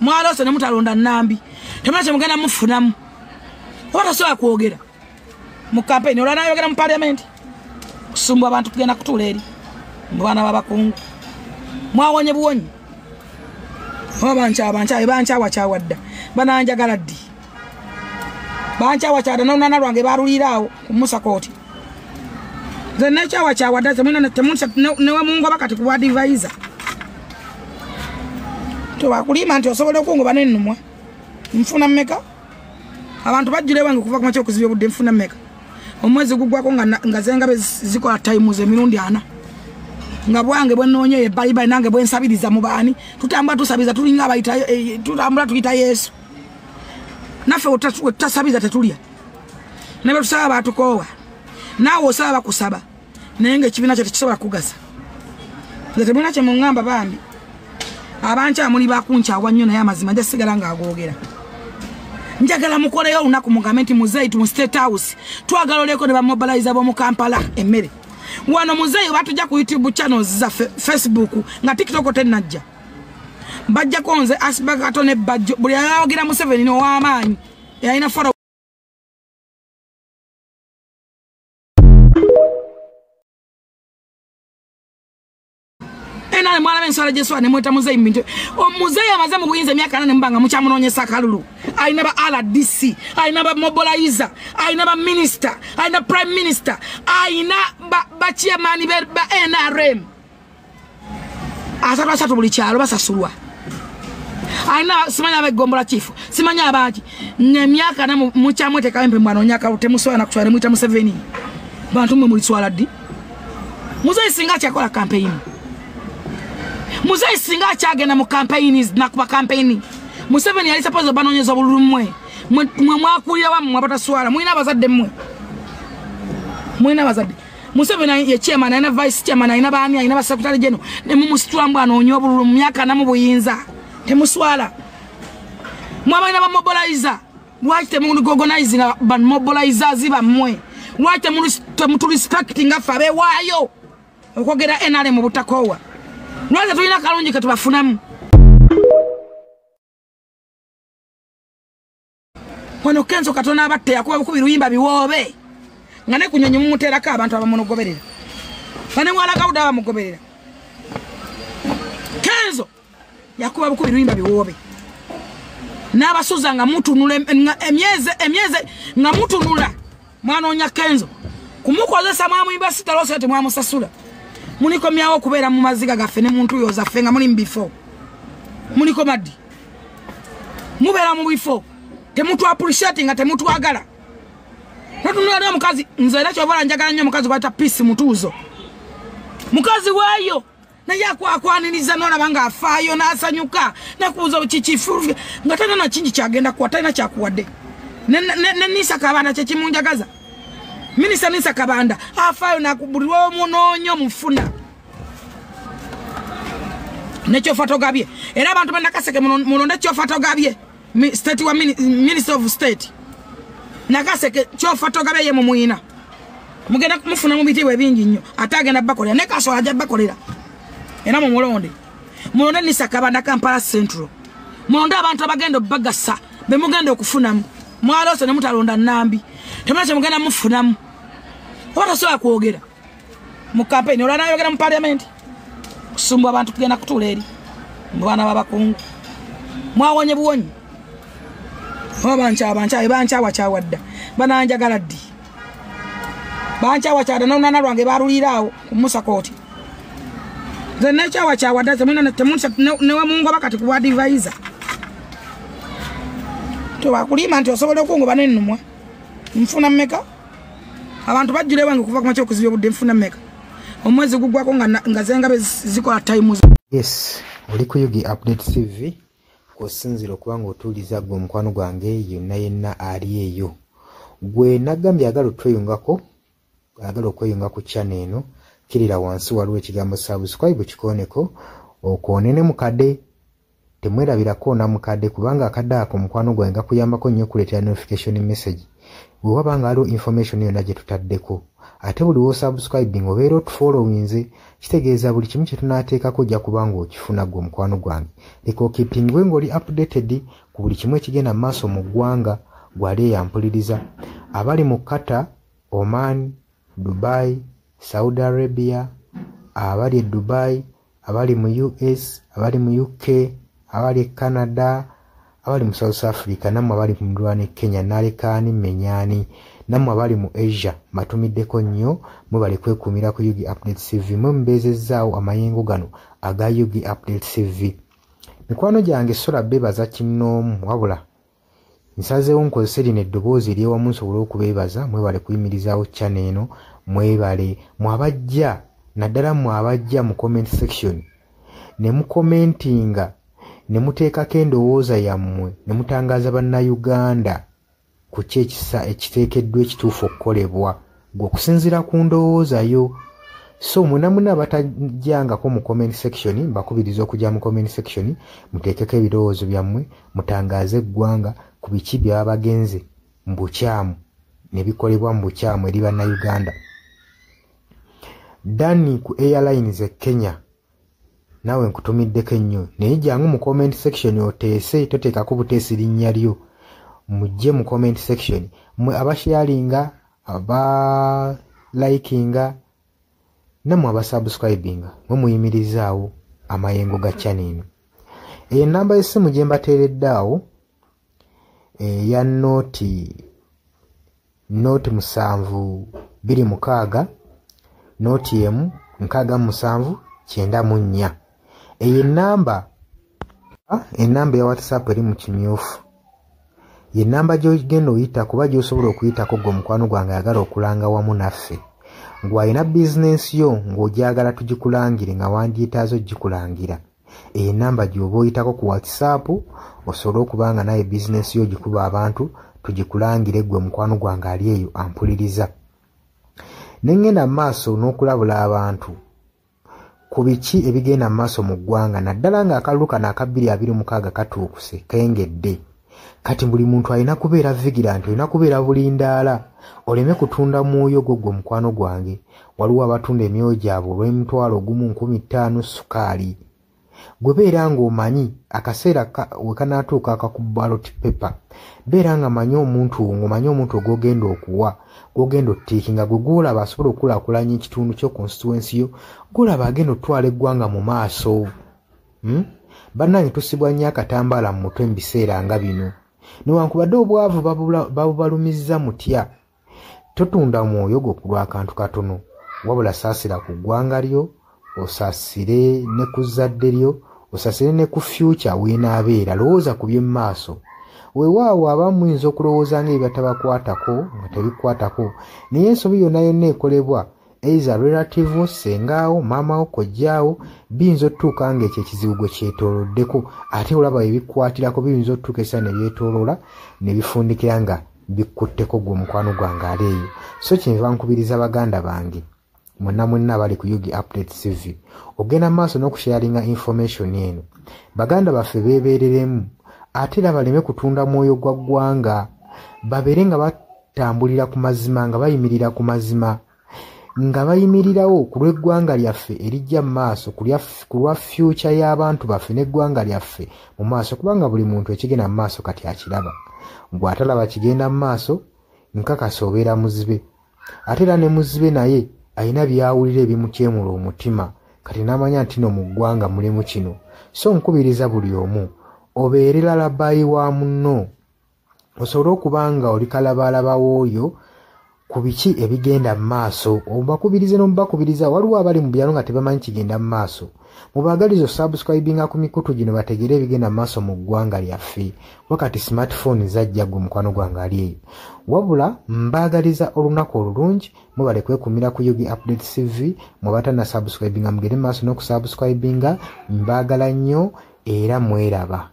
mwalose ne mutalonda Nambi temulache mugenda mufunamu watasobola kwogera mu campaign olwana ayogera mu parliament kusumbwa abantu kugenda kutula eri mwana babakungu mwawonye buwonyi bancha wachawadda bananjagala ddi bancha wachada nona lwange barulirawo kumusa koti the nature wachawadda zemuna temuncha newe mungu bakati ku advisor to bakulima nti osobola okungo banennumwa mfuna mmeka abantu bajjire wange kuva ku macho kuzibye budde mfuna mmeka omwezi gugwako nga zenga bezikola time ze mirundi ana nga bwange bwenonye ye Bible nange bwensabiriza mu bani tutamba tusabiza tulinga bayita tutambula tukita Yesu nafe utasabiza tetulia nebe tusaba batukowa nawo osaba kusaba nenge kibina kyo tekisobola kugasa nze temuna kye mungamba bambi abancha muli bakuncha wanyo naye amazima nje sigala nga agogera njagala mukoleyo unaku mu government muzei mu state house twagaloleko ne ba mobilize abo mu Kampala emmere wano muzei batujja ku YouTube channels za Facebook nga TikTok tenajja bajja konze asbaga tone bajjo buli ayogera mu 7 no wamaanyi yaina fora ena mwana bensala Jesu ne mweta muzei mbinto muzei amaze mu buyinza myaka 8 mbanga mu kyamunonyesa kalulu aina ba RDC aina ba mobilizer aina ba minister aina prime minister aina ba chairman ba NRM asaba satu buli kyalo basasulwa aina simanya ba gombola chief simanya abaji ne myaka na mu kyamwete kawempe mwana nyaka utemuswa na kutwale mwita mu 7 bantu mwe muliswala di muzei singa chakola campaign muzei singa chagenda mu campaigns na kuba campaign Museveni yali suppose banonyeza bulumwe mwe mwakulira wa mwapata swala mwina abazadde mmwe mwina abazadde Museveni ye chairman na vice chairman na bani ina ba secretary general ne mu musitula mbwa anonyo bululu myaka na mu buyinza temuswala mwabana ba mobilizer lwaki mu organizing ban mobilizers ba mmwe lwaki mu respecting afabe wayo okogera NRM butakowa lwaki tulina kalungi katubafunamu Wano Kenzo katona abatte yakuba kubiruyimba biwobe ngane kunyonyi mumuteraka abantu abamunogoberera bane mwala kauda abamugoberera Kenzo yakuba kubiruyimba biwobe n'abasuza nga mutunule emyeze nga mutunula mwana onya Kenzo kumukozesa mwamuyimba sitalose ate mwamusasula muniko myawo kubeera mu maziga gaffe ne muntu yoza fenga muli mbifo muniko maddi mubeera mu bifo temutu appreciate nga temutu agala natunula mukazi nze era kyobola njagala nnyo mukazi kwata peace mutuzo mukazi wayo na yakwaniriza nona banga afaayo nasanyuka nakuuza chichifu nga tana na kingi kyagenda kuwata ina kyakuwadde ne nisa kabanda kyekimunjagaza minisa nisa kabanda afaayo nakubulirwa omunonyo mufuna nekyo fotogabye era abantu banakaseke mulonde kyo fotogabye state wa minister of state nakaseke kyo fotogabye ye mumuina mugenda mufuna mu bitiwe bingi nnyo atagenda bakolera ne kaso ajja bakolera era mu mulonde nisa kabanda Kampala Central mulonde abantu abagenda bagasa be mugenda okufunamu mwalose ne mutalonda Nambi temulache mugenda mufunamu watasobola kwogera mu campaign olwana ayogera mu parliament kusumbwa abantu kugenda kutula eri mwana babakungu mwawonye buwonyi bancha wachawadda bananjagala ddi bancha wachada nona lwange barulirawo kumusa koti the nature wachawadda zemuna temuncha newe mungu bakati ku advisor to bakulima nti osobola okungo banennumwa mfuna mmeka abantu bajjire wange kuva ku macho kuzibye budde mfuna mmeka omwezi gugwako nga zenga bezikola time. Yes, oli ku Yugi Update TV kosinziro kubanga otuliza gwe mukwano gwange yenna ali eyo gwe nagambye agalo tweyungako agalo kweyunga ku channel eno kirira wansi waliwo ekigambo subscribe kikoneko okonene mukade temwerabirako na mukade kubanga akadde ako mukwano gwange kuyambako nnyo kuleetera notification message bwe wabanga waliwo information yonna gye tutaddeko ate buli w'osubscribing obeera otufollowinze kitegeeza buli kimu kye tunaateekako ojja kuba ng'okifuna gwe omukwano gwange leka okeepingwe ng'oli updated ku buli kimu ekigenda mu maaso mu ggwanga gwali eyampuliriza abali mu Qatar, Oman, Dubai, Saudi Arabia, abali e Dubai, abali mu US, abali mu UK, abali e Canada, abali mu South Africa, nammwe abali mu Ndwani Kenya, Nalekani, Menyani, nammwe abali mu Asia, matumiddeko nnyo mwe bali kwekuumira ku Yugi Update TV mwe mubeezezzaawo amayengo gano aga Yugi Update TV. Mikwano gyange sola beebaza kinnoomu wabula nsazeewo nkozese lino eddoboozi ery'ewamu nsobole okubeebaza mwebale kuyimirizaawo channel eno mwebale mwabajja naddala mwabajja mu comment section ne mukomentinga ne muteekako endowooza yammwe ne mutangaaza bannayuganda ku ki ekiteekeddwa ekituufu okukolebwa gwe okusinziira ku ndowooza yo. So muna batajjangako mu comment section mbakubiriza okujja mu comment section muteekeko ebirowoozo byammwe mutangaaze eggwanga ku biki byaba bagenze mu bukyamu ne bikolebwa mu bukyamu eri bannayuganda. Dani ku Airlines e Kenya nawe nkutumiddeko ennyo naye jangu mu comment section oteese toteekako buteesi linnya lyo mujje mu comment section mwe abasharinga abalikinga namwe abasubscribinga mwe muyimirizaawo amayengo ga channel eno. Eyo namba y'essimu gye mbateereddaawo eya nooti 726 nooti emu 679. Eyo enamba ya WhatsApp eri mu kimyufu ye namba gy'ogenda oyita kuba gy'osobola okuyitako gwe omukwano gwange ayagala okulanga wamu naffe ng'alina bizinensi yo ng'ogyagala tugikulangire nga wandyetaazo gikulangira. Eyo namba gy'oba oyitako ku WhatsApp osobole okuba nga naye bizinensi yo gikuba abantu tugikulangire gwe omukwano gwange ali eyo ampuliriza. Nengenda maaso n'okulabula abantu ku biki ebigenda maaso mu ggwanga naddala ng'akalulu kano aka 2026 katuukuse kengedde. Kati buli muntu alina kubeera vigilant, olina kubeera bulindaala oleme kutunda mwoyo gwo mukwano gwange. Waliwo abatunda emyoyo gyabwe olw'M1,1500 sukaali. Gwe beera ng'omanyi akaseera we kanaatuuka akakuba ballot paper beera nga manyi omuntu ng'omanyi omuntu ogwogenda okuwa gwogenda ottiikinga gwe gwolaba asobola okukulaakulanya ekitundu kyo constituency yo gwolaba agenda otwala eggwanga mu maaso. Bannange tusibwa nnyo akatambaala mu mutwe mu biseera nga bino newankubadde obwavu babubalumizza mutya totunda mwoyo gwo ku lw'akantu katono wabula saasira ku ggwanga lyo osaasire ne ku zadde lyo osaasire ne ku future weenaabeera lowooza ku by'emu maaso. Weewaawo abamu muyinza okulowooza ng'ebibatabakwatako nga tebikwatako naye ensobi yonna yonna ekolebwa eiza relative sengaawo maamawo kojjaawo biyinza otutuuka ng'ekyo ekizibu gwe kyetooloddeko ate olaba ebikwatirako biyinza otutuuka esa ne byetooloola ne bifundikira nga bikkutteko gwe omukwano gwange ali eyo. So kyenva nkubiriza baganda bange mwenna bali ku Yugi Update TV ogenda maaso n'okusharinga information eno baganda baffe beebeereremu ate era baleme kutunda mwoyo gwa ggwanga babeere nga batambulira ku mazima nga bayimirira ku mazima nga bayimirirawo ku lw'eggwanga lyaffe erijja mu maaso ku lwa future y'abantu baffe n'eggwanga lyaffe mu maaso kubanga buli muntu ekigenda mu maaso kati akiraba. Bw'atalaba kigenda mu maaso nkakasa obeera muzibe ate era ne muzibe naye alina byawulira ebimukyemula omutima kati n'amanya nti no mu ggwanga mulimu kino. So nkubiriza buli omu obeere lalabayi wa munno osobole okuba nga oli kalabaalaba w'oyo ku biki ebigenda mu maaso obakubirize n'omubakubiriza. Waliwo abali mu byalo nga tebamanyi kigenda mu maaso mubaagaliza osubscribinga ku mikutu gino bategeere ebigenda mu maaso mu ggwanga lyaffe wakati smartphone zajja gwe mukwano gwange ali eyo. Wabula mbaagaliza olunaku olulungi mubale kwekuumira ku Yugi Update TV mwebatana subscribinga mugere mu maaso n'okusubscribinga mbaagala nnyo era mweraba.